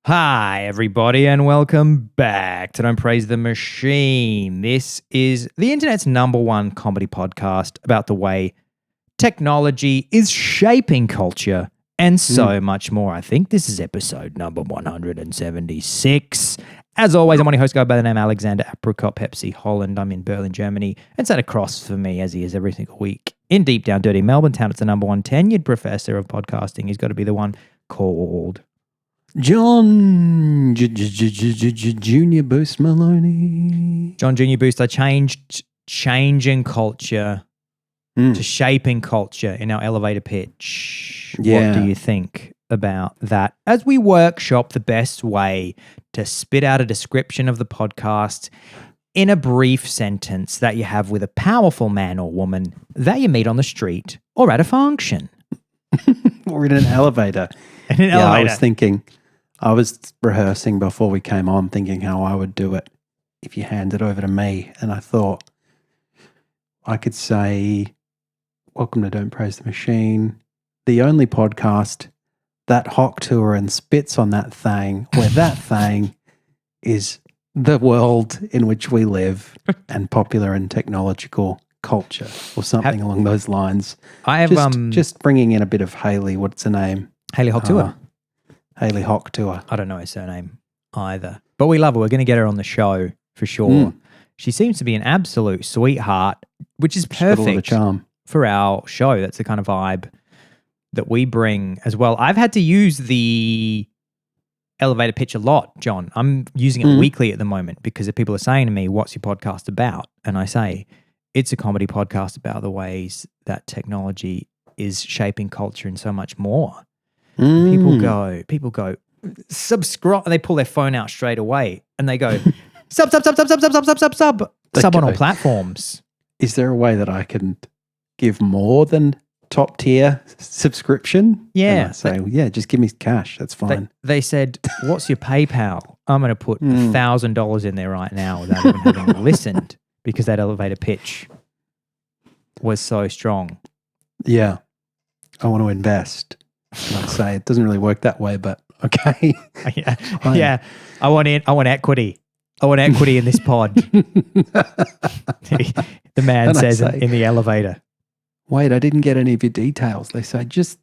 Hi, everybody, and welcome back to Don't Praise the Machine. This is the internet's #1 comedy podcast about the way technology is shaping culture and so much more. I think this is episode number 176. As always, I'm on your host guy by the name Alexander Apricot Pepsi Holland. I'm in Berlin, Germany, and sat across for me, as he is every single week, in deep down dirty Melbourne town. It's the #1 tenured professor of podcasting. He's got to be the one called John Junior Boost Maloney. John Junior Boost. I changing culture to shaping culture in our elevator pitch. Yeah. What do you think about that? As we workshop the best way to spit out a description of the podcast in a brief sentence that you have with a powerful man or woman that you meet on the street or at a function. Or in an elevator. I was rehearsing before we came on, thinking how I would do it if you hand it over to me. And I thought I could say, welcome to Don't Praise the Machine, the only podcast that hawk tour and spits on that thing, where that thing is the world in which we live and popular and technological culture or something along those lines. I have just bringing in a bit of Haley. What's her name? Haley Hawk Tour. Haley Hawk Tour. I don't know her surname either, but we love her. We're going to get her on the show for sure. She seems to be an absolute sweetheart, which is perfect charm for our show. That's the kind of vibe that we bring as well. I've had to use the elevator pitch a lot, John. I'm using it weekly at the moment because people are saying to me, what's your podcast about? And I say, it's a comedy podcast about the ways that technology is shaping culture and so much more. People go, subscribe. They pull their phone out straight away and they go, sub on all platforms. Is there a way that I can give more than top tier subscription? Yeah. And I say, just give me cash. That's fine. They said, what's your PayPal? I'm going to put $1,000 in there right now without even having listened because that elevator pitch was so strong. Yeah. I want to invest. And I'd say it doesn't really work that way, but okay. Yeah. I want equity. I want equity in this pod. The man says in the elevator. Wait, I didn't get any of your details. They say just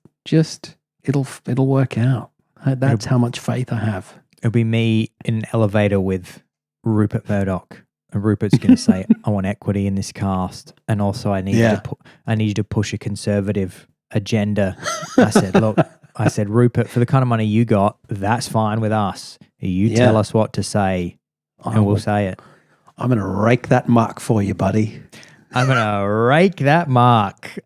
it'll work out. That's how much faith I have. It'll be me in an elevator with Rupert Murdoch. And Rupert's going to say, I want equity in this cast. And also I need you to push a conservative agenda. I said, Rupert, for the kind of money you got, that's fine with us. You tell us what to say and we'll say it. I'm going to rake that mark for you, buddy. I'm going to rake that mark.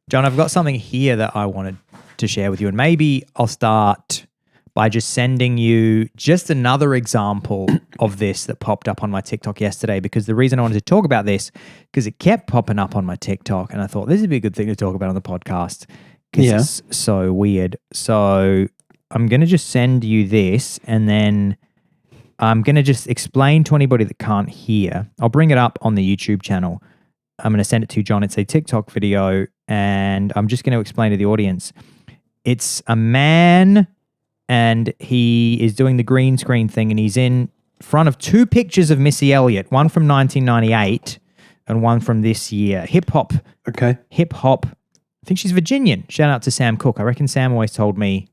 John, I've got something here that I wanted to share with you, and maybe I'll start by just sending you just another example of this that popped up on my TikTok yesterday, because the reason I wanted to talk about this, because it kept popping up on my TikTok, and I thought this would be a good thing to talk about on the podcast because it's so weird. So I'm going to just send you this, and then I'm going to just explain to anybody that can't hear. I'll bring it up on the YouTube channel. I'm going to send it to you, John. It's a TikTok video, and I'm just going to explain to the audience. It's a man, and he is doing the green screen thing, and he's in front of two pictures of Missy Elliott, one from 1998 and one from this year. Hip-hop. Okay. Hip-hop. I think she's Virginian. Shout out to Sam Cooke. I reckon Sam always told me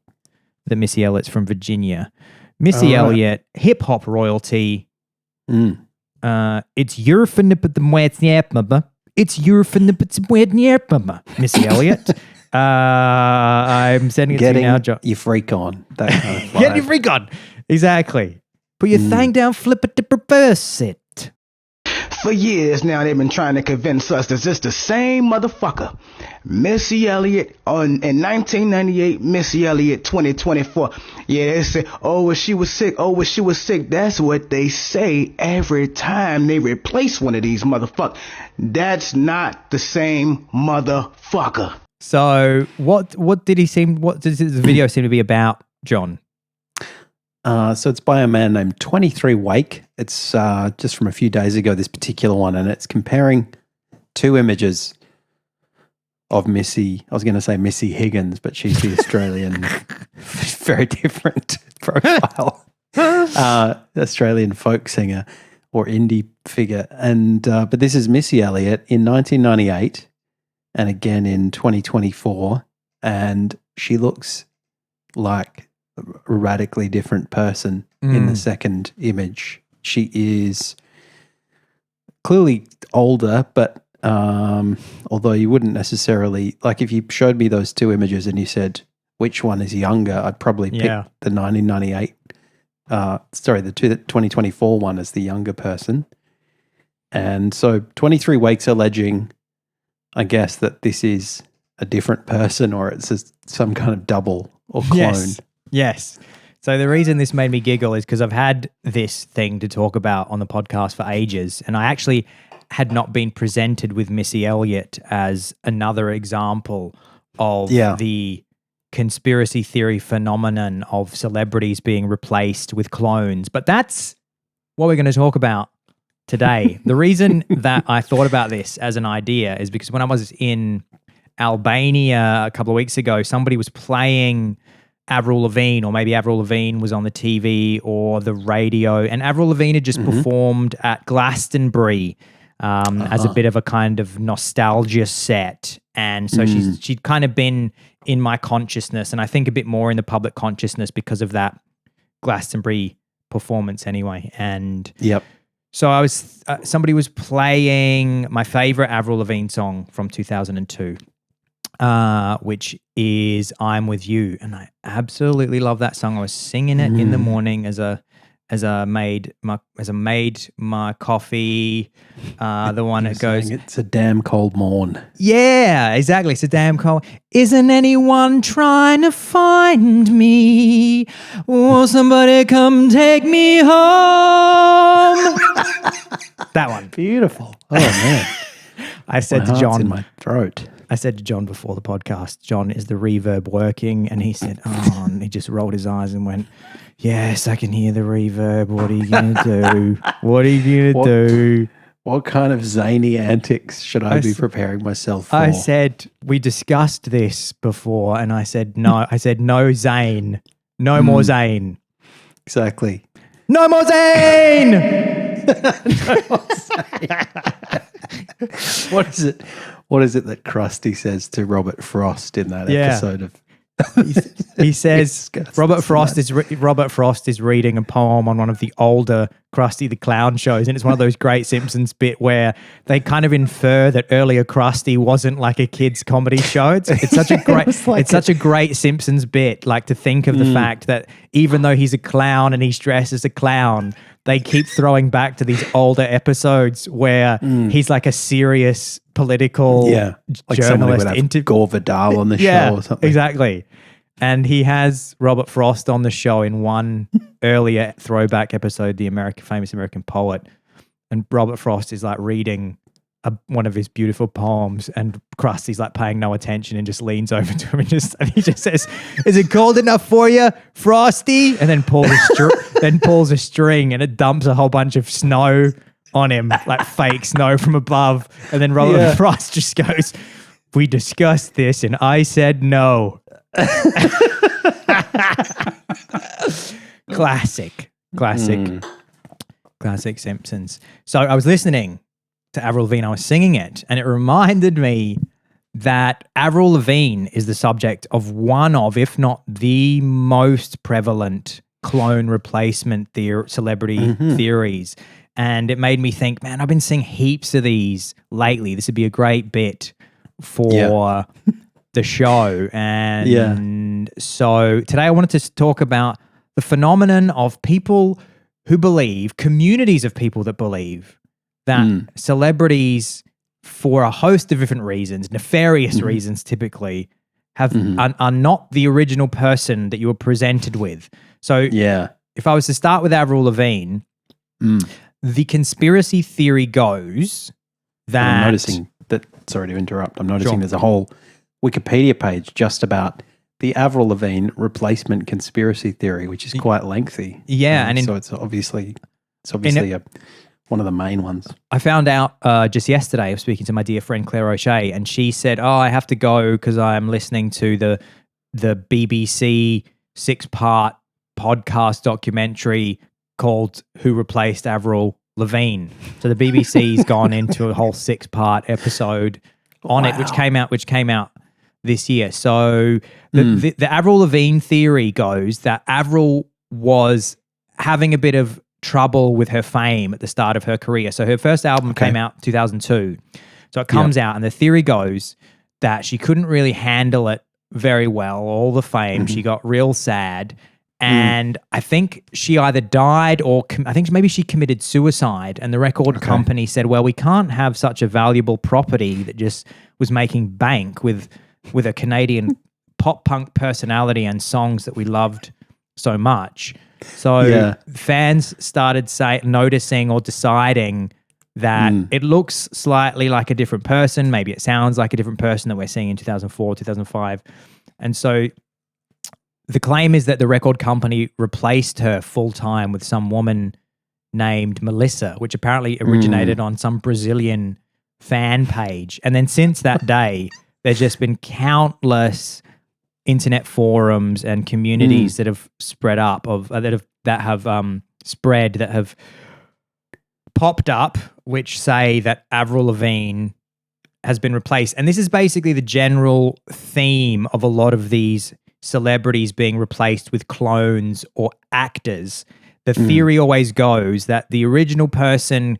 that Missy Elliott's from Virginia. Missy Elliott, hip-hop royalty. It's your finna. It's your finna. Missy Elliott. I'm sending it to you now, John. You freak on. That kind of vibe. Get your freak on. Exactly. Put your thing down, flip it to reverse it. For years now, they've been trying to convince us that it's the same motherfucker. Missy Elliott in 1998, Missy Elliott 2024. Yeah, they say, she was sick. She was sick. That's what they say every time they replace one of these motherfuckers. That's not the same motherfucker. So what does this video seem to be about, John? So it's by a man named 23 Wake. It's just from a few days ago, this particular one, and it's comparing two images of Missy. I was going to say Missy Higgins, but she's the Australian, very different profile, Australian folk singer or indie figure. And but this is Missy Elliott in 1998 and again in 2024, and she looks like a radically different person in the second image. She is clearly older, but although you wouldn't necessarily, like if you showed me those two images and you said which one is younger, I'd probably pick the 1998, the 2024 one as the younger person. And so 23 Weeks alleging, I guess, that this is a different person or it's some kind of double or clone. Yes. So the reason this made me giggle is because I've had this thing to talk about on the podcast for ages, and I actually had not been presented with Missy Elliott as another example of the conspiracy theory phenomenon of celebrities being replaced with clones. But that's what we're going to talk about today. The reason that I thought about this as an idea is because when I was in Albania a couple of weeks ago, somebody was playing Avril Lavigne, or maybe Avril Lavigne was on the TV or the radio, and Avril Lavigne had just performed at Glastonbury as a bit of a kind of nostalgia set. And so she'd kind of been in my consciousness, and I think a bit more in the public consciousness because of that Glastonbury performance anyway. And so I was somebody was playing my favorite Avril Lavigne song from 2002. Which is "I'm With You," and I absolutely love that song. I was singing it in the morning as I made my coffee. The one that goes, "It's a damn cold morn." Yeah, exactly. It's a damn cold. Isn't anyone trying to find me? Will somebody come take me home? That one, beautiful. Oh man, I said to John, in my throat. I said to John before the podcast, John, is the reverb working? And he said, oh, and he just rolled his eyes and went, yes, I can hear the reverb. What are you going to do? What are you going to do? What kind of zany antics should I be preparing myself for? I said, we discussed this before, and I said, no. I said, no Zane. No more Zane. Exactly. No more Zane! No more Zane. What is it that Krusty says to Robert Frost in that episode of? He says Robert Frost is reading a poem on one of the older Krusty the Clown shows, and it's one of those great Simpsons bit where they kind of infer that earlier Krusty wasn't like a kids comedy show. It's such a great such a great Simpsons bit, like to think of the fact that even though he's a clown and he's dressed as a clown, they keep throwing back to these older episodes where he's like a serious political like journalist. Gore Vidal on the show or something. Exactly. And he has Robert Frost on the show in one earlier throwback episode, the famous American poet. And Robert Frost is like reading one of his beautiful poems, and Krusty's like paying no attention and just leans over to him and he just says, "Is it cold enough for you, Frosty?" And then pulls a string and it dumps a whole bunch of snow on him, like fake snow from above. And then Robert Frost just goes, "We discussed this and I said no." Classic Simpsons. So I was listening to Avril Lavigne, I was singing it, and it reminded me that Avril Lavigne is the subject of one of, if not the most prevalent clone replacement celebrity theories. And it made me think, man, I've been seeing heaps of these lately. This would be a great bit for the show. And so today I wanted to talk about the phenomenon of people who believe, communities of people that believe that celebrities, for a host of different reasons, nefarious reasons typically, are not the original person that you were presented with. So if I was to start with Avril Lavigne, the conspiracy theory goes that... I'm noticing that, sorry to interrupt, I'm noticing there's a whole Wikipedia page just about the Avril Lavigne replacement conspiracy theory, which is quite lengthy. Yeah. So it's obviously a one of the main ones. I found out just yesterday. I was speaking to my dear friend Claire O'Shea, and she said, "Oh, I have to go because I'm listening to the BBC 6-part podcast documentary called Who Replaced Avril Lavigne." So the BBC's gone into a whole 6-part episode on it, which came out this year. So the Avril Lavigne theory goes that Avril was having a bit of trouble with her fame at the start of her career. So her first album came out 2002. So it comes out, and the theory goes that she couldn't really handle it very well, all the fame. She got real sad. And I think she either died or I think maybe she committed suicide. And the record company said, well, we can't have such a valuable property that just was making bank with a Canadian pop punk personality and songs that we loved so much. So fans started noticing or deciding that it looks slightly like a different person. Maybe it sounds like a different person that we're seeing in 2004, 2005. And so the claim is that the record company replaced her full-time with some woman named Melissa, which apparently originated on some Brazilian fan page. And then since that day, there's just been countless internet forums and communities that have spread up that have popped up, which say that Avril Lavigne has been replaced. And this is basically the general theme of a lot of these celebrities being replaced with clones or actors. The theory always goes that the original person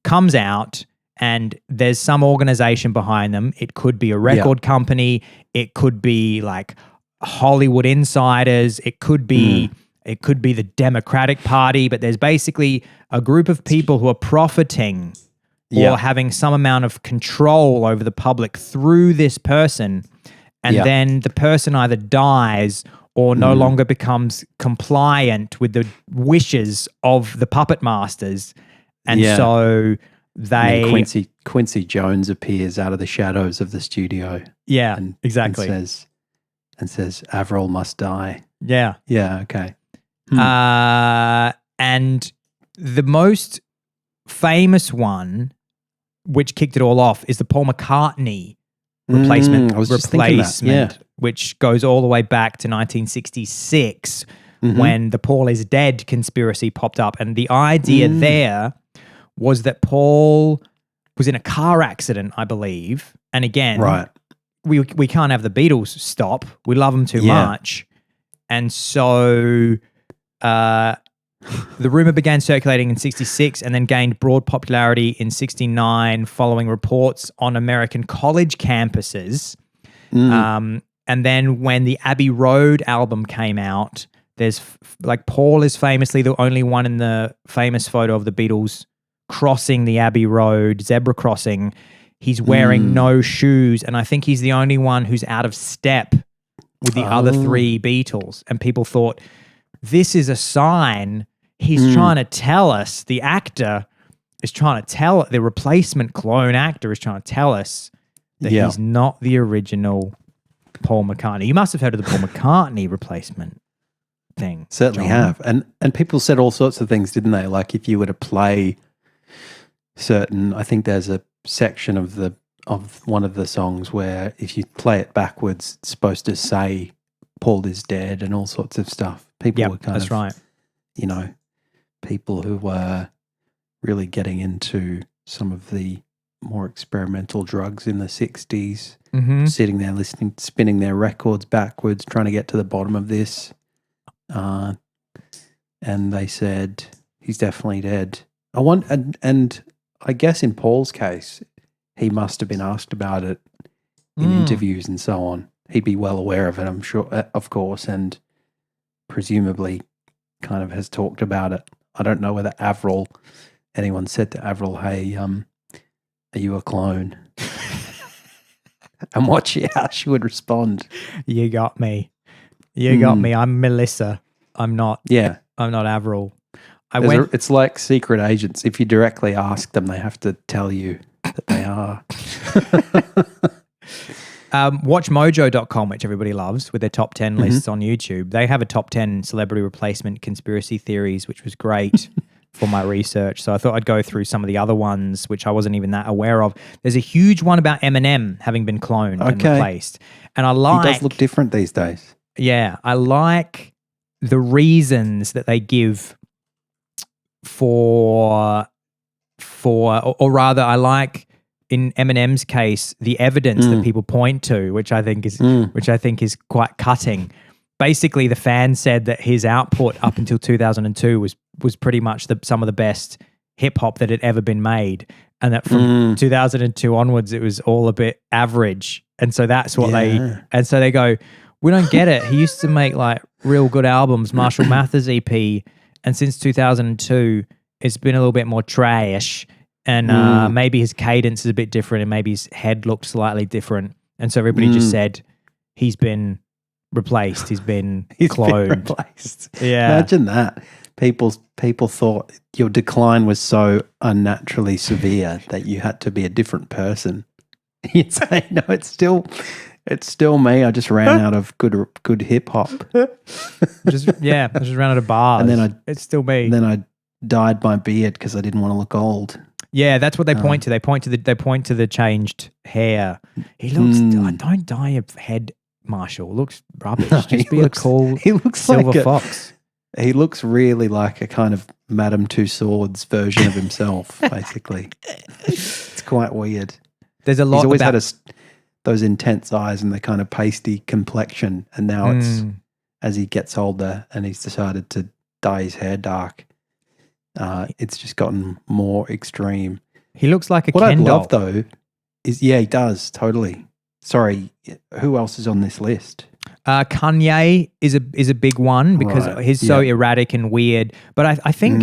comes out and there's some organization behind them. It could be a record company. It could be like Hollywood insiders. It could be the Democratic Party, but there's basically a group of people who are profiting or having some amount of control over the public through this person. And then the person either dies or no longer becomes compliant with the wishes of the puppet masters. And so Quincy Jones appears out of the shadows of the studio. Yeah, and, exactly. And says, Avril must die. Yeah. Yeah, okay. And the most famous one, which kicked it all off, is the Paul McCartney replacement, which goes all the way back to 1966 when the Paul is dead conspiracy popped up. And the idea there was that Paul was in a car accident, I believe. And again, we can't have the Beatles stop. We love them too much. And so the rumor began circulating in 66 and then gained broad popularity in 69 following reports on American college campuses. And then when the Abbey Road album came out, there's Paul is famously the only one in the famous photo of the Beatles crossing the Abbey Road, zebra crossing. He's wearing no shoes, and I think he's the only one who's out of step with the other three Beatles. And people thought, this is a sign he's trying to tell us, the actor is trying to tell, the replacement clone actor is trying to tell us that he's not the original Paul McCartney. You must have heard of the Paul McCartney replacement thing. Certainly have. And people said all sorts of things, didn't they? Like if you were to play certain, I think there's a section of one of the songs where if you play it backwards, it's supposed to say Paul is dead and all sorts of stuff. People were kind of, right. You know, people who were really getting into some of the more experimental drugs in the 60s, sitting there listening, spinning their records backwards, trying to get to the bottom of this. And they said, he's definitely dead. And I guess in Paul's case, he must have been asked about it in interviews and so on. He'd be well aware of it, I'm sure, of course, and presumably kind of has talked about it. I don't know whether anyone said to Avril, hey, are you a clone? And how she would respond. You got me. You got me. I'm Melissa. I'm not. Yeah. I'm not Avril. It's like secret agents. If you directly ask them, they have to tell you that they are. WatchMojo.com, which everybody loves, with their top 10 lists on YouTube. They have a top 10 celebrity replacement conspiracy theories, which was great for my research. So I thought I'd go through some of the other ones, which I wasn't even that aware of. There's a huge one about Eminem having been cloned and replaced. And I like... He does look different these days. Yeah, I like the reasons that they give or rather, I like in Eminem's case the evidence that people point to, which I think is quite cutting. Basically, the fans said that his output up until 2002 was pretty much some of the best hip hop that had ever been made, and that from 2002 onwards it was all a bit average. And so that's what they go, we don't get it. He used to make like real good albums, Marshall Mathers EP, and since 2002 it's been a little bit more trash. And maybe his cadence is a bit different, and maybe his head looked slightly different. And so everybody just said he's been replaced. He's been cloned. Been replaced. Yeah. Imagine that. People thought your decline was so unnaturally severe that you had to be a different person. You'd say, no, it's still me. I just ran out of good hip hop. I just ran out of bars. And then it's still me. And then I dyed my beard because I didn't want to look old. Yeah, that's what they point to. They point to the changed hair. He looks. Don't dye your head, Marshall. Looks rubbish. No, just be a cool. He looks silver like fox. He looks really like a kind of Madame Tussauds version of himself. Basically, it's quite weird. There's a lot. He's always had those intense eyes and the kind of pasty complexion, and now it's as he gets older and he's decided to dye his hair dark. It's just gotten more extreme. He looks like a What Ken I doll. love though is, he does, totally. Sorry, who else is on this list? Kanye is a big one because he's so erratic and weird. But I think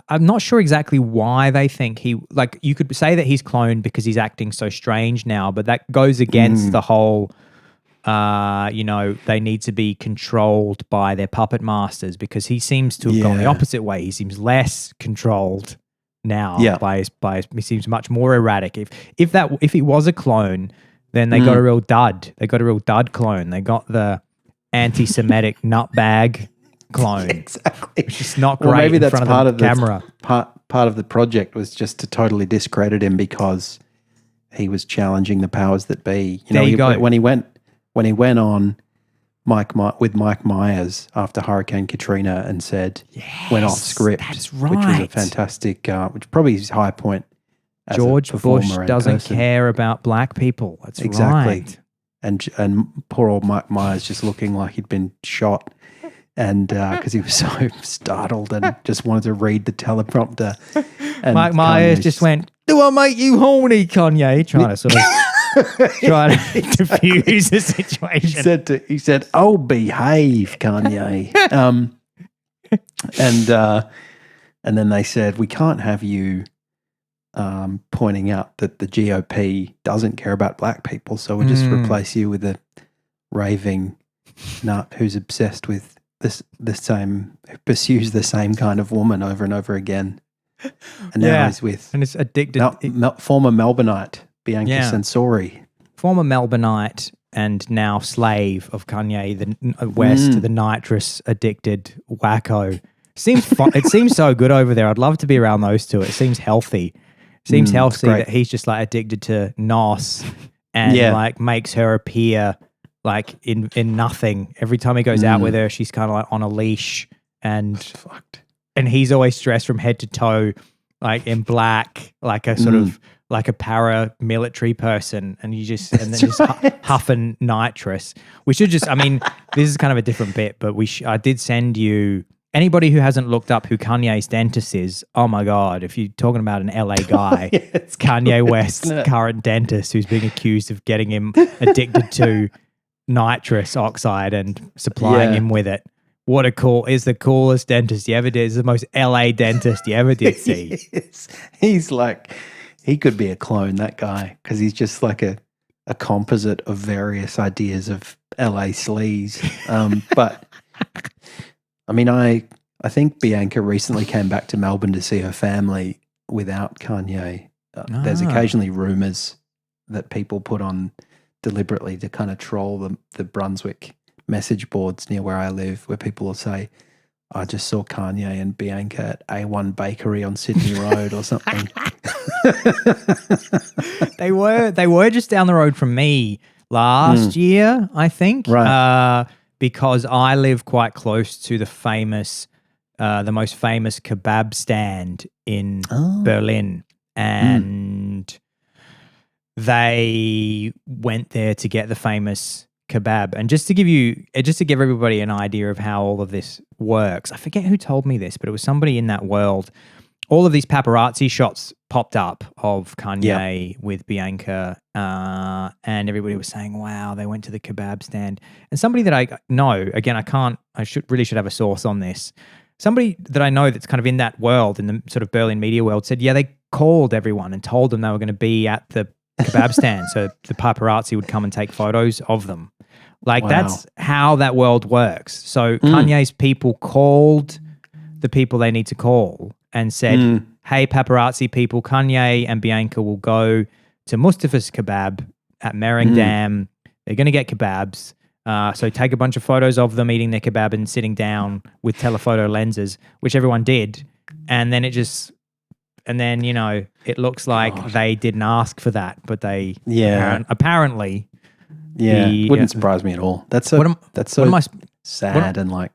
I'm not sure exactly why they think you could say that he's cloned because he's acting so strange now, but that goes against the whole they need to be controlled by their puppet masters, because he seems to have gone the opposite way. He seems less controlled now he seems much more erratic. If he was a clone, then they got a real dud. They got a real dud clone. They got the anti-Semitic nutbag clone. Exactly. Which is not great. Well, maybe that's in front part of the camera. Part of the project was just to totally discredit him because he was challenging the powers that be. There you go. When he went on with Mike Myers after Hurricane Katrina and went off script, that's right. which was a fantastic, which probably is his high point. As George a Bush performer doesn't care about black people. That's exactly. right. And poor old Mike Myers just looking like he'd been shot, and because he was so startled and just wanted to read the teleprompter. And Mike Myers just went, "Do I make you horny, Kanye?" Trying to sort of trying to diffuse the situation. He said, "Oh, behave, Kanye." And then they said, "We can't have you pointing out that the GOP doesn't care about black people, so we'll just replace you with a raving nut who's obsessed with who pursues the same kind of woman over and over again." And now he's with and it's addicted. Former Melbourneite Bianca Sensori. Former Melbourneite and now slave of Kanye, the West, the nitrous addicted wacko. It seems so good over there. I'd love to be around those two. It seems healthy. Seems healthy that he's just like addicted to NOS and like makes her appear like in nothing. Every time he goes out with her, she's kind of like on a leash and he's always dressed from head to toe, like in black, like a sort of like a paramilitary person, and just huffing nitrous. We should just, this is kind of a different bit, but I did send you. Anybody who hasn't looked up who Kanye's dentist is, oh my God, if you're talking about an LA guy, it's Kanye West's current dentist who's being accused of getting him addicted to nitrous oxide and supplying him with it. Is the coolest dentist you ever did. Is the most LA dentist you ever did see. He's like, he could be a clone, that guy, because he's just like a composite of various ideas of LA sleaze. But I think Bianca recently came back to Melbourne to see her family without Kanye. There's occasionally rumours that people put on deliberately to kind of troll the Brunswick message boards near where I live, where people will say, I just saw Kanye and Bianca at A1 Bakery on Sydney Road or something. They were just down the road from me last year, I think. Right. Because I live quite close to the most famous kebab stand in Berlin, and they went there to get the famous kebab. And just to give everybody an idea of how all of this works, I forget who told me this, but it was somebody in that world. All of these paparazzi shots popped up of Kanye with Bianca, and everybody was saying, wow, they went to the kebab stand. And somebody that I know, again, I should have a source on this. Somebody that I know that's kind of in that world, in the sort of Berlin media world, said, yeah, they called everyone and told them they were going to be at the kebab stand. So the paparazzi would come and take photos of them. Like, that's how that world works. So Kanye's people called the people they need to call and said, hey, paparazzi people, Kanye and Bianca will go to Mustafa's Kebab at Merringdam. They're going to get kebabs. So take a bunch of photos of them eating their kebab and sitting down with telephoto lenses, which everyone did. And then you know, it looks like they didn't ask for that, but they apparently. Yeah, wouldn't surprise me at all. That's so sad and like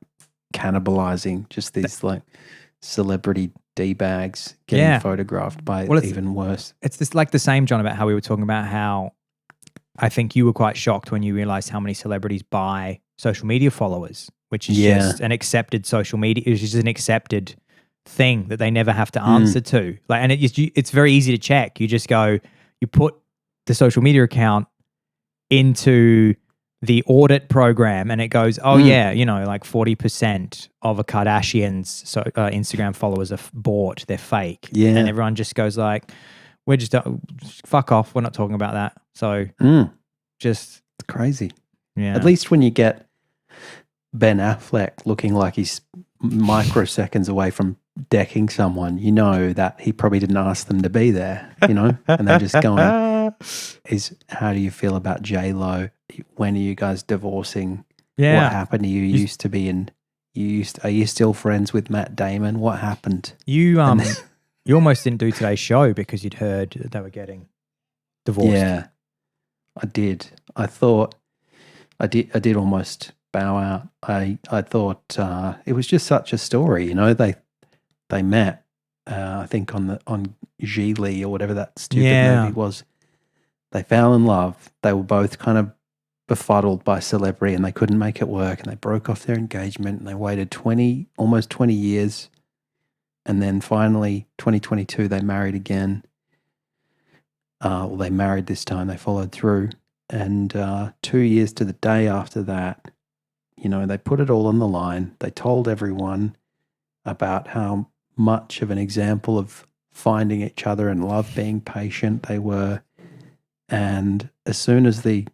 cannibalizing just these like celebrity D-bags getting photographed by even worse. It's just like the same, John, about how we were talking about how I think you were quite shocked when you realized how many celebrities buy social media followers, which is just an accepted social media, it's just an accepted thing that they never have to answer to. Like, and it's very easy to check. You just go, you put the social media account into the audit program and it goes, you know, like 40% of a Kardashian's Instagram followers are bought, they're fake. Yeah. And everyone just goes like, we're just, fuck off, we're not talking about that. So just it's crazy. Yeah. At least when you get Ben Affleck looking like he's microseconds away from decking someone, you know that he probably didn't ask them to be there, you know, and they're just going, how do you feel about JLo? When are you guys divorcing? Yeah. What happened to you? Used to be are you still friends with Matt Damon? What happened? You almost didn't do today's show because you'd heard that they were getting divorced. Yeah, I did. I thought I did almost bow out. I thought it was just such a story, you know. They met, I think on Gigli or whatever that stupid movie was. They fell in love. They were both kind of befuddled by celebrity and they couldn't make it work and they broke off their engagement and they waited almost 20 years. And then finally, 2022, they married again. Well, they married this time. They followed through. And 2 years to the day after that, you know, they put it all on the line. They told everyone about how much of an example of finding each other and love, being patient they were. And as soon as the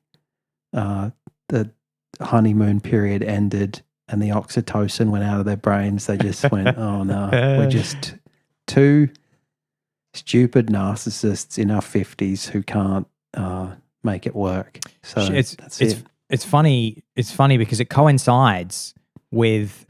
honeymoon period ended and the oxytocin went out of their brains, they just went, oh no, we're just two stupid narcissists in our 50s who can't make it work. So it's funny because it coincides with,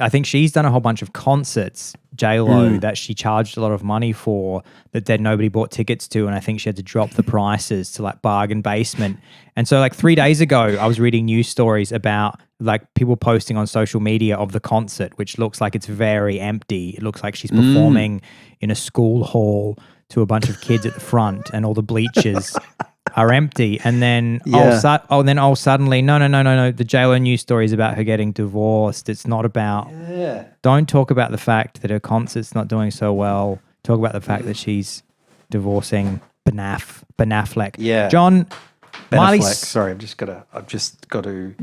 I think she's done a whole bunch of concerts, JLo, that she charged a lot of money for that then nobody bought tickets to, and I think she had to drop the prices to like bargain basement. And so like 3 days ago, I was reading news stories about like people posting on social media of the concert, which looks like it's very empty. It looks like she's performing in a school hall to a bunch of kids at the front and all the bleachers are empty. And then suddenly, no. The JLo news story is about her getting divorced. It's not about. Yeah. Don't talk about the fact that her concert's not doing so well. Talk about the fact that she's divorcing Ben Affleck. Yeah. John, Miley. Sorry, I've just got to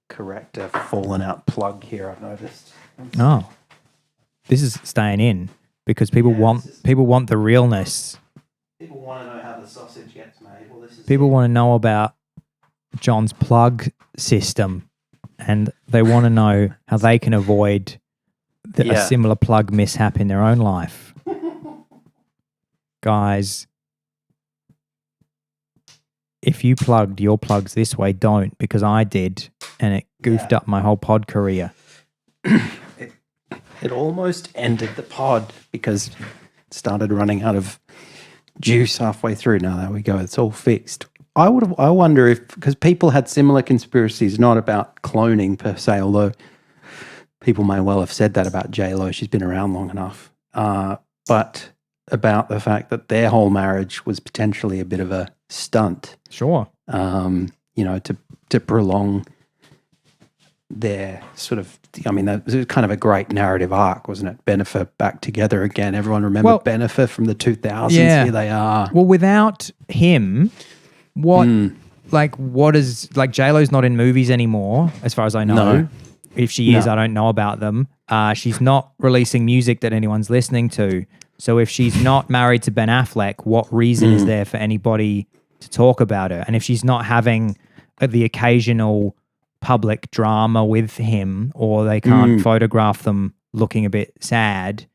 correct a fallen out plug here. I've noticed. Oh, this is staying in because people want the realness. People want to know how the sausage gets made. Well, people want to know about John's plug system and they want to know how they can avoid a similar plug mishap in their own life. Guys, if you plugged your plugs this way, don't, because I did and it goofed up my whole pod career. it almost ended the pod because it started running out of juice halfway through. Now there we go. It's all fixed. I wonder if, because people had similar conspiracies, not about cloning per se, although people may well have said that about JLo. She's been around long enough. But about the fact that their whole marriage was potentially a bit of a stunt. Sure. To prolong their sort of, I mean, that was kind of a great narrative arc, wasn't it? Bennifer back together again. Everyone remember Bennifer from the 2000s? Yeah. Here they are. Well, without him, what is, like, JLo's not in movies anymore, as far as I know. No. If she is, I don't know about them. She's not releasing music that anyone's listening to. So if she's not married to Ben Affleck, what reason is there for anybody to talk about her? And if she's not having the occasional public drama with him, or they can't photograph them looking a bit sad,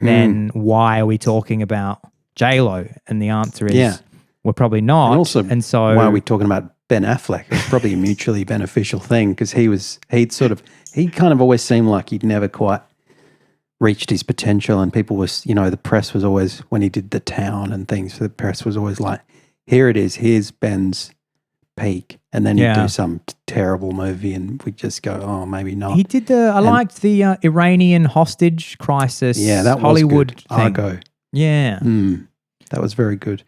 then why are we talking about JLo? And the answer is we're probably not. And so why are we talking about Ben Affleck? It's probably a mutually beneficial thing because he kind of always seemed like he'd never quite reached his potential, and people was, the press was always, when he did The Town and things, the press was always like, here it is, here's Ben's peak, and then he'd do some terrible movie and we'd just go, oh, maybe not. He did I liked the Iranian hostage crisis that Hollywood was good. thing. Argo. Yeah. That was very good.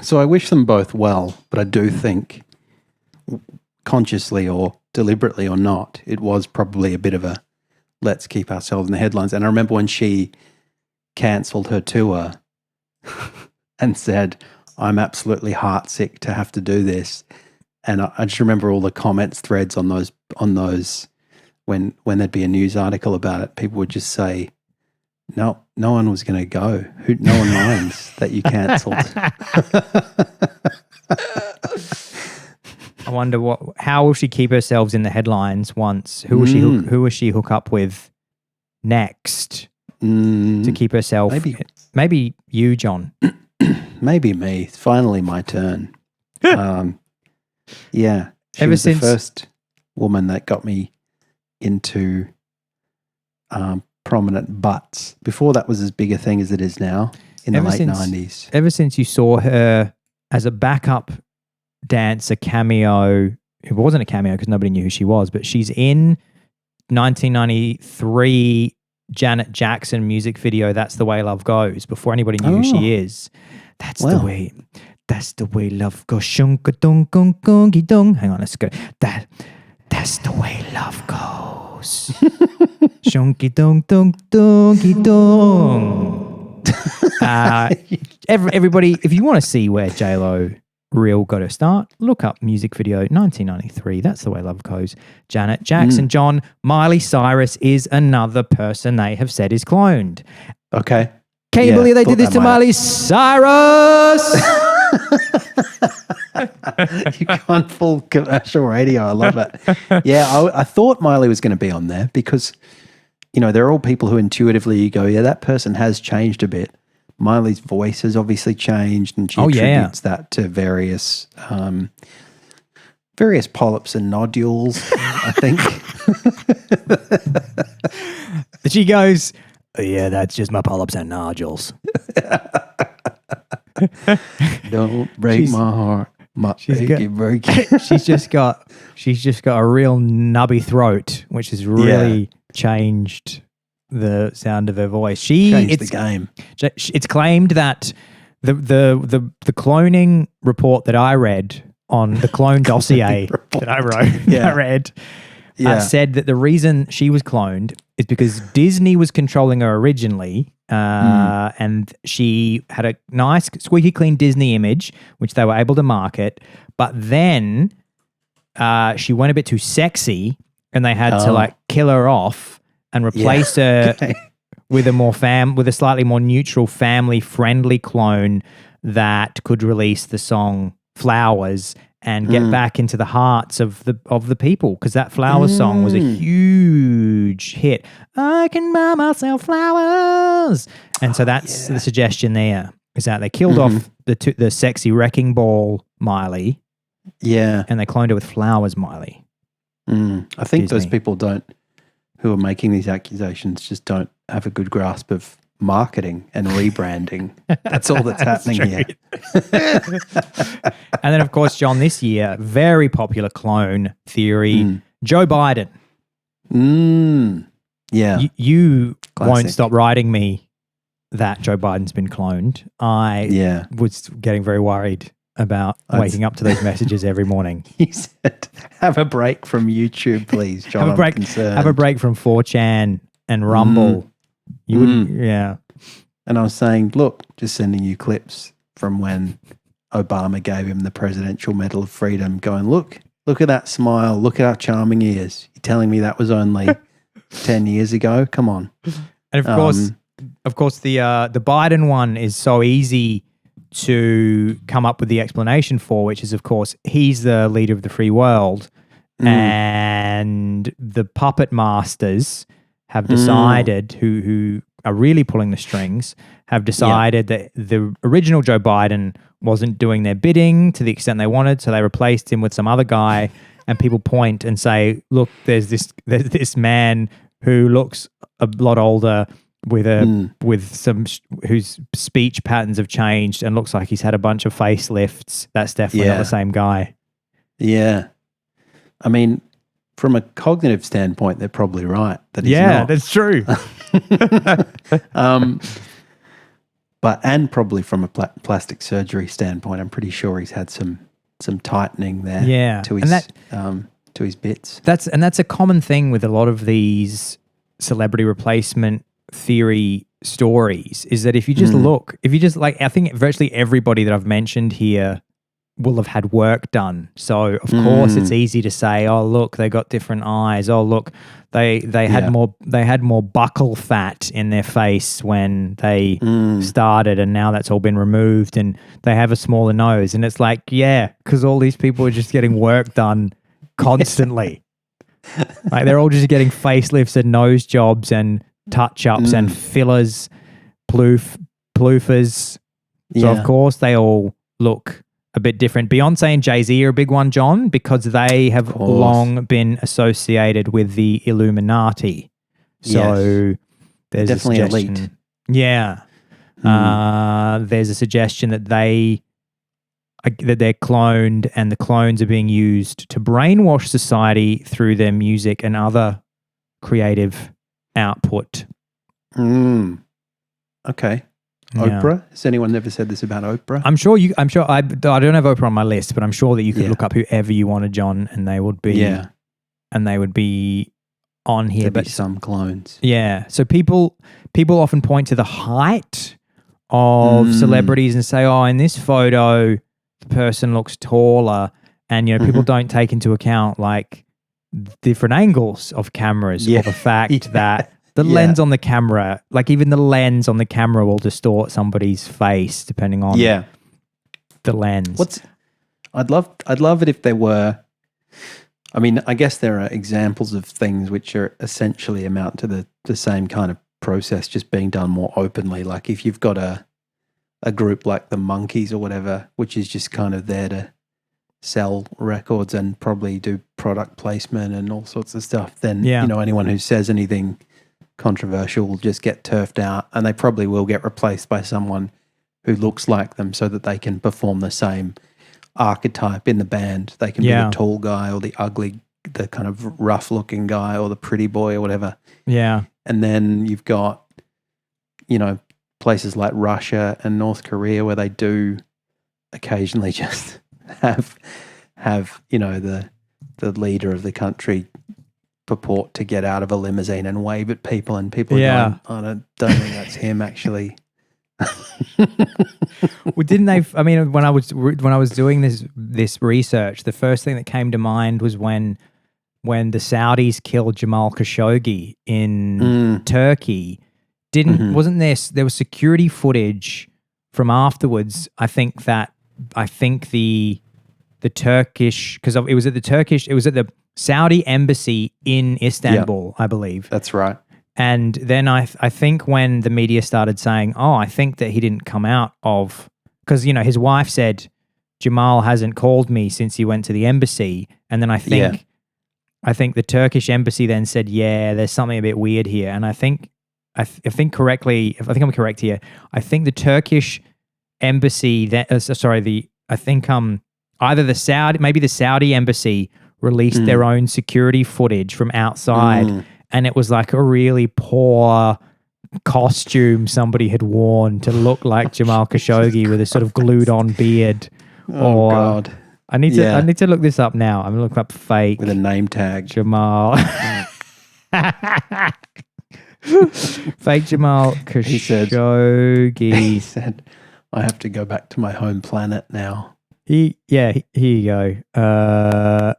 So I wish them both well, but I do think, consciously or deliberately or not, it was probably a bit of a let's keep ourselves in the headlines. And I remember when she cancelled her tour and said, I'm absolutely heartsick to have to do this. And I just remember all the comments threads on those when there'd be a news article about it, people would just say, no one was going to go. No one minds that you cancelled. I wonder how will she keep herself in the headlines once? Who will she hook up with next to keep herself? Maybe you, John. Maybe me. It's finally my turn. She was the first woman that got me into prominent butts. Before that was as big a thing as it is now in the late 90s. Ever since you saw her as a backup dancer cameo, it wasn't a cameo because nobody knew who she was, but she's in 1993 Janet Jackson music video, That's the Way Love Goes, before anybody knew who she is. That's the way love goes. Shunka-dunk-unk-gunky-dunk. Hang on, let's go. That's the way love goes. Shunky-dunk-dunk-dunky-dunk. Everybody, if you want to see where JLo real got her start, look up music video 1993. That's the way love goes. Janet Jackson. John, Miley Cyrus is another person they have said is cloned. Okay. Can you believe they did this to Miley Cyrus? You've gone full commercial radio. I love it. Yeah, I thought Miley was going to be on there because, they're all people who intuitively you go, yeah, that person has changed a bit. Miley's voice has obviously changed, and she attributes that to various polyps and nodules, I think. She goes, yeah, that's just my polyps and nodules. Don't break my heart. She's just got a real nubby throat, which has really changed the sound of her voice. Changed the game. It's claimed that the cloning report that I read on the clone dossier that I read said that the reason she was cloned is because Disney was controlling her originally, and she had a nice, squeaky clean Disney image, which they were able to market. But then she went a bit too sexy, and they had to kill her off and replace her with a slightly more neutral, family-friendly clone that could release the song "Flowers" and get back into the hearts of the people, because that Flowers song was a huge hit. I can buy myself flowers, and so that's the suggestion there, is that they killed off the sexy wrecking ball Miley, and they cloned her with Flowers Miley. I think those people don't who are making these accusations just don't have a good grasp of marketing and rebranding. That's all that's happening here. And then, of course, John, this year, very popular clone theory, Joe Biden. Yeah. You won't Classic. stop writing me that Joe Biden's been cloned. I was getting very worried about waking up to those messages every morning. He said, have a break from YouTube, please, John. Have a break from 4chan and Rumble. You wouldn't, yeah. And I was saying, look, just sending you clips from when Obama gave him the Presidential Medal of Freedom, going, look at that smile, look at how charming he is. You're telling me that was only 10 years ago? Come on. And of course, the Biden one is so easy to come up with the explanation for, which is, of course, he's the leader of the free world, and the puppet masters have decided, who are really pulling the strings, have decided that the original Joe Biden wasn't doing their bidding to the extent they wanted, so they replaced him with some other guy. And people point and say, "Look, there's this man who looks a lot older with some whose speech patterns have changed and looks like he's had a bunch of facelifts. That's definitely not the same guy." Yeah, I mean, from a cognitive standpoint, they're probably right that he's not. That's true. But probably from a plastic surgery standpoint, I'm pretty sure he's had some tightening there. To his bits. That's a common thing with a lot of these celebrity replacement theory stories, is that if you just look, I think virtually everybody that I've mentioned here will have had work done. So of course it's easy to say, oh look, they got different eyes. Oh look, they had more buccal fat in their face when they started, and now that's all been removed, and they have a smaller nose. And it's like, yeah, because all these people are just getting work done constantly. Like they're all just getting facelifts and nose jobs and touch-ups and fillers, ploofers. So of course they all look a bit different. Beyonce and Jay-Z are a big one, John, because they have long been associated with the Illuminati. So there's definitely a suggestion. Elite. Yeah. There's a suggestion that they're cloned, and the clones are being used to brainwash society through their music and other creative output. Okay. Oprah? Has anyone ever said this about Oprah? I don't have Oprah on my list, but I'm sure that you could look up whoever you wanted, John, and they would be on here. There'd be some clones. Yeah. So people often point to the height of celebrities and say, oh, in this photo the person looks taller, and people don't take into account like different angles of cameras, or the fact that the lens on the camera, like even the lens on the camera will distort somebody's face depending on the lens. I'd love it if there were, I mean, I guess there are examples of things which are essentially amount to the same kind of process, just being done more openly. Like if you've got a group like the Monkeys or whatever, which is just kind of there to sell records and probably do product placement and all sorts of stuff, then anyone who says anything controversial will just get turfed out, and they probably will get replaced by someone who looks like them so that they can perform the same archetype in the band. They can be the tall guy or the ugly, the kind of rough looking guy, or the pretty boy or whatever. Yeah. And then you've got, places like Russia and North Korea where they do occasionally just have the leader of the country purport to get out of a limousine and wave at people, and people are going, I don't think that's him actually. Well, didn't they? I mean, when I was doing this research, the first thing that came to mind was when the Saudis killed Jamal Khashoggi in Turkey. Wasn't there was security footage from afterwards? I think the Turkish, because it was at the Saudi embassy in Istanbul, I believe. That's right. And then I think when the media started saying, oh, I think that he didn't come out of, because, his wife said, Jamal hasn't called me since he went to the embassy. And then I I think the Turkish embassy then said, yeah, there's something a bit weird here. And I think I'm correct here. I think the Turkish embassy either the Saudi embassy released their own security footage from outside, and it was like a really poor costume somebody had worn to look like Jamal Khashoggi with a sort of glued on beard. Oh God. I need to look this up now. I'm gonna look up fake with a name tag. Jamal. Fake Jamal Khashoggi. He said, I have to go back to my home planet now. Here you go.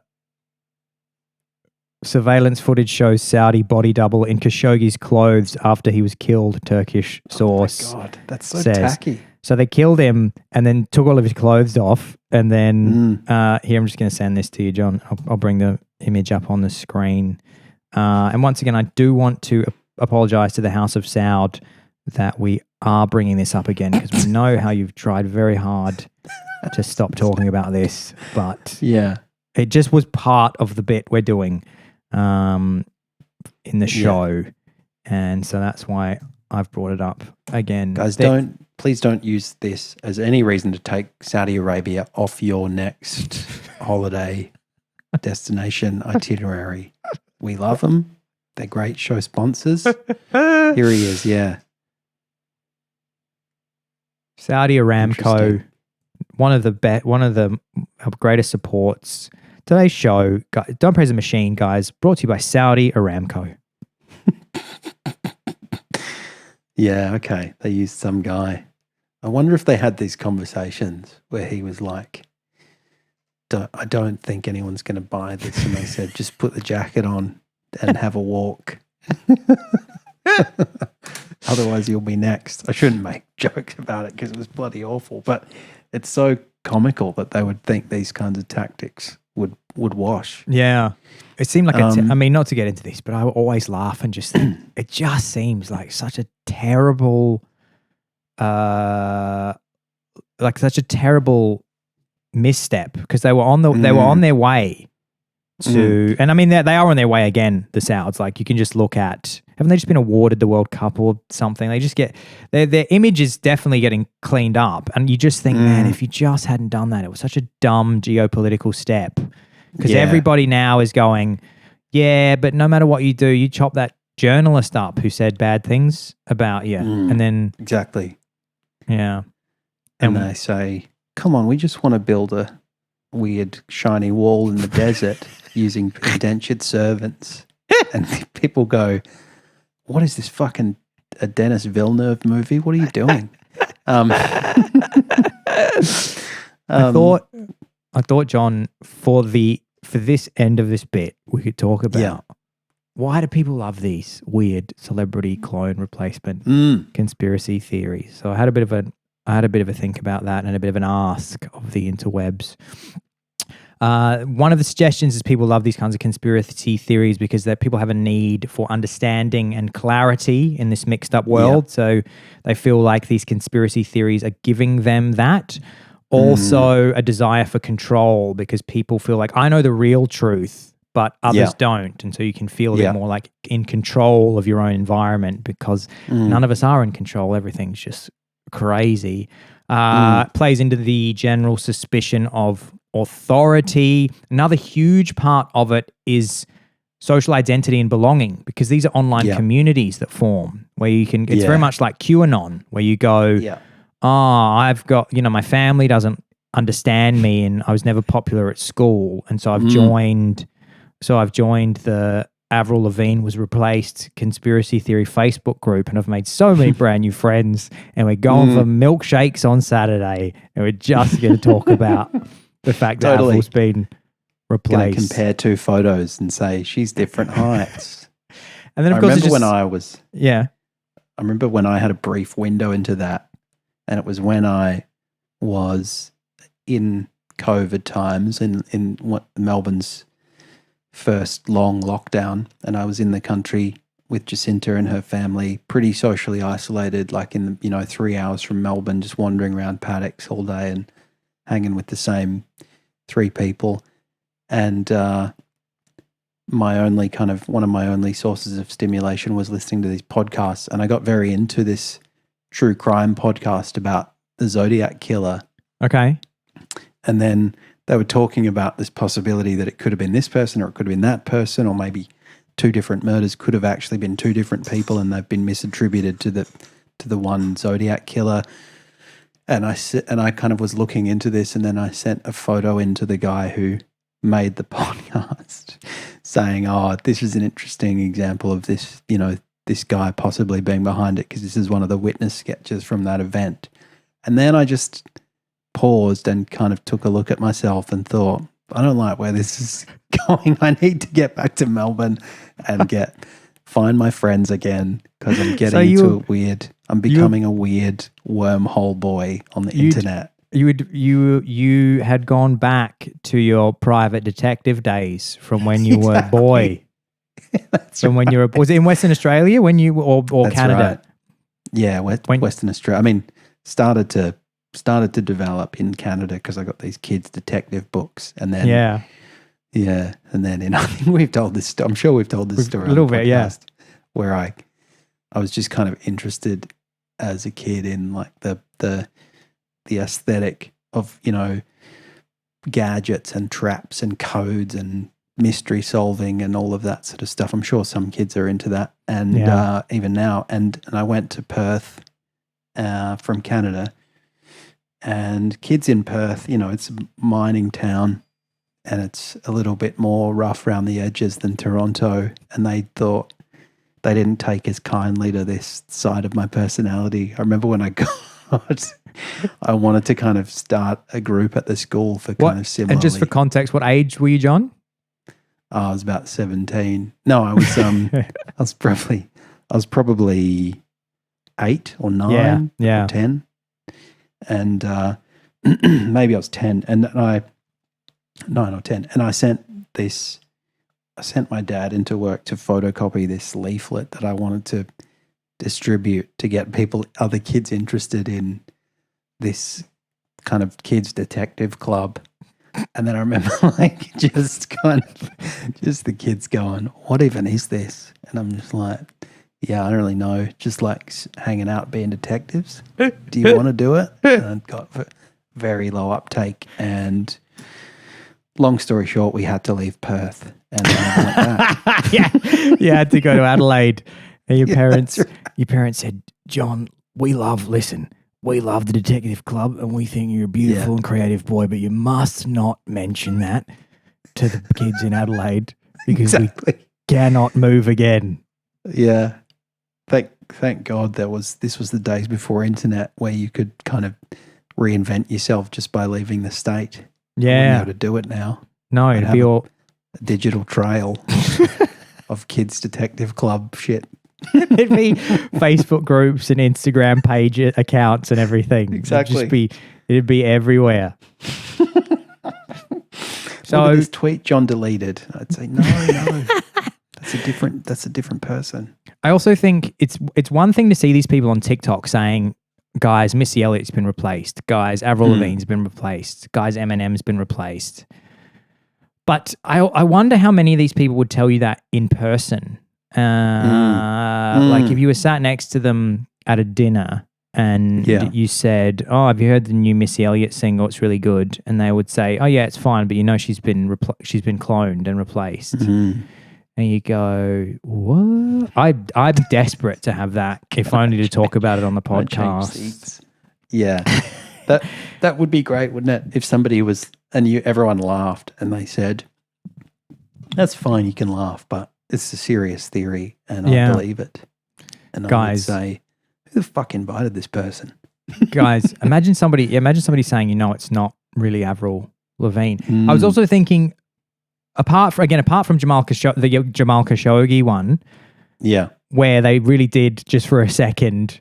Surveillance footage shows Saudi body double in Khashoggi's clothes after he was killed, Turkish source. Oh my God, that's so tacky. So they killed him and then took all of his clothes off. And then here, I'm just going to send this to you, John. I'll bring the image up on the screen. And once again, I do want to apologize to the House of Saud that we are bringing this up again, because we know how you've tried very hard to stop talking about this. But yeah, it just was part of the bit we're doing in the show. And so that's why I've brought it up again. Guys, please don't use this as any reason to take Saudi Arabia off your next holiday destination itinerary. We love them. They're great show sponsors. Here he is, yeah. Saudi Aramco, one of the greatest supports. Today's show, Don't Praise the Machine, guys, brought to you by Saudi Aramco. Yeah, okay. They used some guy. I wonder if they had these conversations where he was like, I don't think anyone's going to buy this. And they said, just put the jacket on and have a walk. Otherwise, you'll be next. I shouldn't make jokes about it because it was bloody awful. But it's so comical that they would think these kinds of tactics would wash. Yeah. It seemed like, I mean, not to get into this, but I always laugh and just think it just seems like such a terrible, misstep, because they were on their way to, and I mean, they are on their way again, the Sauds. Like, you can just look at, haven't they just been awarded the World Cup or something? They just get, their image is definitely getting cleaned up. And you just think, man, if you just hadn't done that, it was such a dumb geopolitical step. Because everybody now is going, yeah, but no matter what you do, you chop that journalist up who said bad things about you. And then... Exactly. Yeah. And they say, come on, we just want to build a weird shiny wall in the desert using indentured servants. And people go, what is this fucking a Dennis Villeneuve movie? What are you doing? I thought, John, for this end of this bit, we could talk about why do people love these weird celebrity clone replacement conspiracy theories. So I had a bit of a think about that and a bit of an ask of the interwebs. One of the suggestions is people love these kinds of conspiracy theories because people have a need for understanding and clarity in this mixed up world. Yep. So they feel like these conspiracy theories are giving them that. Also a desire for control, because people feel like, I know the real truth, but others don't. And so you can feel a bit more like in control of your own environment, because none of us are in control. Everything's just crazy. Plays into the general suspicion of authority. Another huge part of it is social identity and belonging, because these are online communities that form where you can, it's very much like QAnon, where you go, I've got, my family doesn't understand me and I was never popular at school. And so I've joined the Avril Lavigne was replaced conspiracy theory Facebook group, and I've made so many brand new friends, and we're going for milkshakes on Saturday, and we're just going to talk about the fact that Avril's been replaced. Going to compare two photos and say she's different heights. And then I remember when I had a brief window into that, and it was when I was in COVID times in what Melbourne's first long lockdown, and I was in the country with Jacinta and her family, pretty socially isolated, like in 3 hours from Melbourne, just wandering around paddocks all day and hanging with the same 3 people. And one of my only sources of stimulation was listening to these podcasts, and I got very into this true crime podcast about the Zodiac killer. Okay. And then they were talking about this possibility that it could have been this person or it could have been that person, or maybe two different murders could have actually been two different people and they've been misattributed to the one Zodiac killer. And I kind of was looking into this, and then I sent a photo into the guy who made the podcast saying, "Oh, this is an interesting example of this, this guy possibly being behind it, because this is one of the witness sketches from that event." And then I just paused and kind of took a look at myself and thought, I don't like where this is going. I need to get back to Melbourne and find my friends again, because I'm getting I'm becoming a weird wormhole boy on the internet. You had gone back to your private detective days from when you were a boy. When you were, was it in Western Australia or That's Canada? Right. Yeah, Western Australia. I mean, started to develop in Canada because I got these kids' detective books, and then and then I think we've told this. I'm sure we've told this story a little bit, where I was just kind of interested as a kid in like the aesthetic of gadgets and traps and codes and mystery solving and all of that sort of stuff. I'm sure some kids are into that, and even now. And I went to Perth from Canada. And kids in Perth, it's a mining town, and it's a little bit more rough around the edges than Toronto. And they thought they didn't take as kindly to this side of my personality. I remember when I I wanted to kind of start a group at the school for kind of similarly. And just for context, what age were you, John? I was about 17. No, I was I was probably 8 or 9 or 10. And maybe I was 10, and 9 or 10. And I sent my dad into work to photocopy this leaflet that I wanted to distribute to get other kids interested in this kind of kids detective club. And then I remember just the kids going, "What even is this?" And I'm just like, "Yeah, I don't really know. Just like hanging out, being detectives. Do you want to do it?" And I got very low uptake. And long story short, we had to leave Perth. And I went back. You had to go to Adelaide. And your parents said, "John, we love the detective club, and we think you're a beautiful and creative boy, but you must not mention that to the kids in Adelaide because we cannot move again." Yeah. Thank God this was the days before internet where you could kind of reinvent yourself just by leaving the state. Yeah. You wouldn't be able to do it now. No, it'd be all a digital trail of kids detective club shit. It'd be Facebook groups and Instagram page accounts and everything. Exactly. It'd be everywhere. So look at this tweet John deleted. I'd say no. That's a different person. I also think it's one thing to see these people on TikTok saying, "Guys, Missy Elliott's been replaced. Guys, Avril Lavigne's been replaced. Guys, Eminem's been replaced." But I wonder how many of these people would tell you that in person. Like if you were sat next to them at a dinner and you said, "Oh, have you heard the new Missy Elliott single? It's really good." And they would say, "Oh yeah, it's fine, but she's been cloned and replaced." Mm-hmm. And you go, "What?" I'm desperate to have that, if only to talk about it on the podcast. Yeah, that would be great, wouldn't it? If somebody was, and everyone laughed, and they said, "That's fine, you can laugh, but it's a serious theory, and I believe it." And guys, I would say, "Who the fuck invited this person?" Guys, imagine somebody saying, "It's not really Avril Lavigne." I was also thinking, apart from Jamal Khashoggi one, where they really did just for a second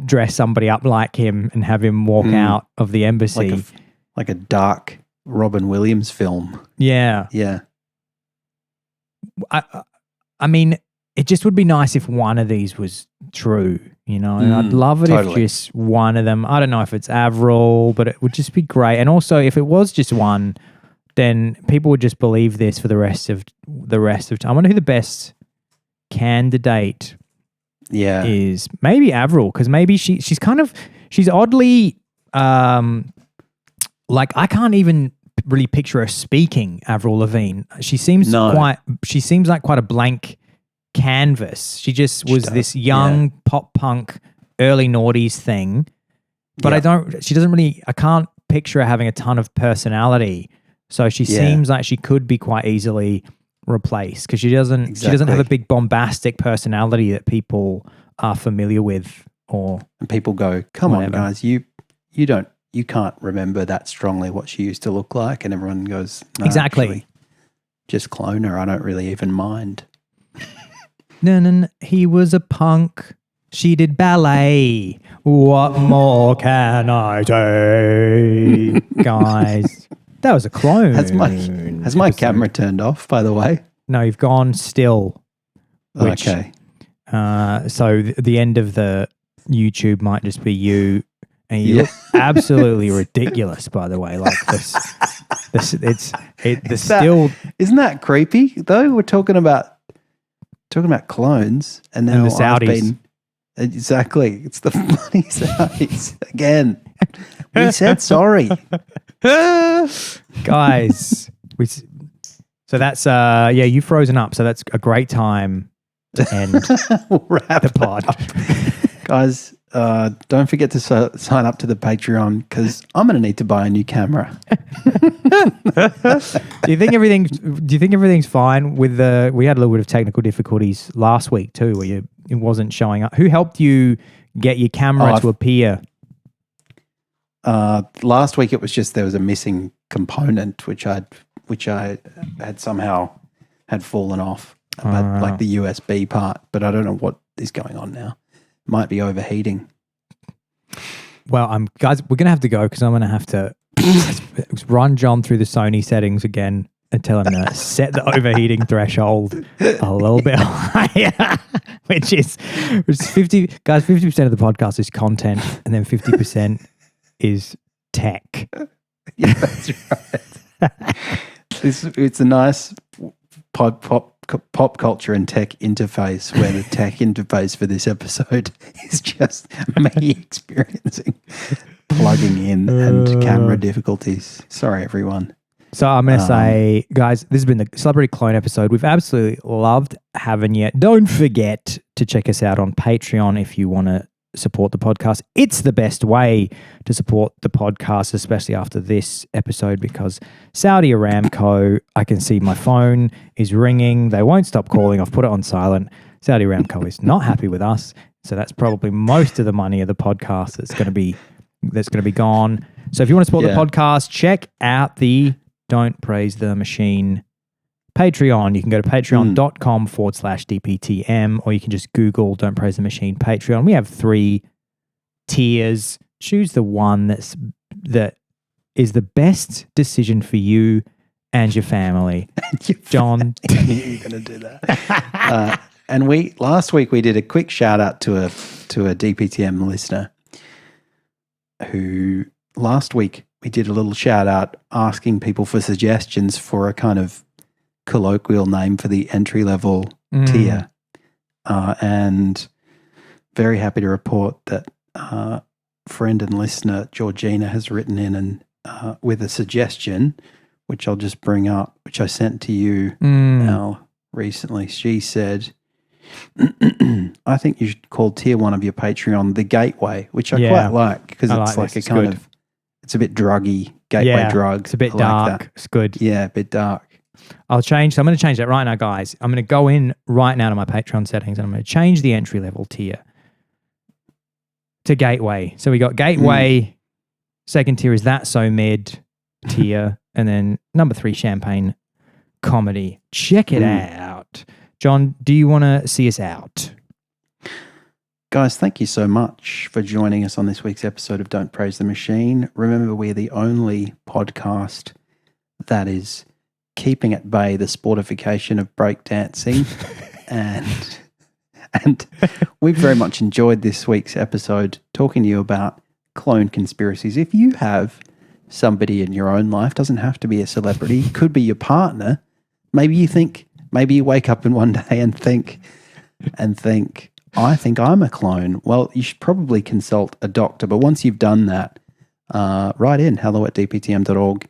dress somebody up like him and have him walk out of the embassy, like a dark Robin Williams film. Yeah. I mean, it just would be nice if one of these was true, I'd love it if just one of them, I don't know if it's Avril, but it would just be great. And also if it was just one, then people would just believe this for the rest of time. I wonder who the best candidate is. Maybe Avril, because maybe she's oddly like, I can't even really picture her speaking, Avril Lavigne. She seems like quite a blank canvas. She just was this young pop punk early noughties thing. But I can't picture her having a ton of personality. So she seems like she could be quite easily replaced, because she doesn't have a big bombastic personality that people are familiar with, and people go, come on guys, you can't remember that strongly what she used to look like, and everyone goes, no, exactly, actually, just clone her, I don't really even mind. No, he was a punk. She did ballet. What more can I say? Guys, that was a clone. Has my camera turned off, by the way? No, you've gone still. Okay. So the end of the YouTube might just be you, and you look absolutely ridiculous, by the way. Like isn't that creepy though? We're talking about clones, and now the Saudis. Exactly. It's the bloody Saudis again. We said sorry. Guys. So that's you've frozen up. So that's a great time to end the pod. Guys, don't forget to sign up to the Patreon, because I'm going to need to buy a new camera. Do you think everything's fine with we had a little bit of technical difficulties last week too, where it wasn't showing up? Who helped you get your camera to appear? Last week it was just there was a missing component which I had somehow had fallen off, but like the USB part, but I don't know what is going on now. Might be overheating. Well, guys, we're going to have to go, because I'm going to have to run John through the Sony settings again and tell him to set the overheating threshold a little bit higher, which is 50. Guys, 50% of the podcast is content, and then 50% is tech. Yeah, that's right. It's a nice pop culture and tech interface, where the tech interface for this episode is just me experiencing plugging in and camera difficulties. Sorry, everyone. So I'm going to say, guys, this has been the Celebrity Clone episode. We've absolutely loved having you. Don't forget to check us out on Patreon if you want to support the podcast. It's the best way to support the podcast, especially after this episode, because Saudi Aramco, I can see my phone is ringing. They won't stop calling. I've put it on silent. Saudi Aramco is not happy with us. So that's probably most of the money of the podcast that's going to be gone. So if you want to support the podcast, check out the Don't Praise the Machine Patreon. You can go to patreon.com/DPTM, or you can just Google Don't Praise the Machine Patreon. We have 3 tiers. Choose the one that is the best decision for you and your family. John. I knew you were going to do that. And last week we did a quick shout out to a DPTM listener who last week we did a little shout out asking people for suggestions for a kind of colloquial name for the entry level tier, and very happy to report that friend and listener Georgina has written in and with a suggestion, which I'll just bring up, which I sent to you now recently. She said, I think you should call tier 1 of your Patreon the Gateway, which I quite like, because it's like a kind of, it's a bit druggy, gateway drug. It's a bit dark. Like it's good. Yeah, a bit dark. I'm going to change that right now, guys. I'm going to go in right now to my Patreon settings, and I'm going to change the entry level tier to Gateway. So we got Gateway, second tier is That So Mid tier, and then number 3, Champagne Comedy. Check it out. John, do you want to see us out? Guys, thank you so much for joining us on this week's episode of Don't Praise the Machine. Remember, we're the only podcast that is keeping at bay the sportification of breakdancing, and we've very much enjoyed this week's episode talking to you about clone conspiracies. If you have somebody in your own life. Doesn't have to be a celebrity. Could be your partner. Maybe you wake up in one day and think, I think I'm a clone. Well, you should probably consult a doctor. But once you've done that, write in hello@dptm.org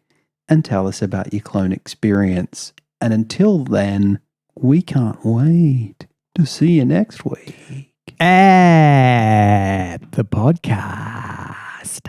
and tell us about your clone experience. And until then, we can't wait to see you next week At the podcast.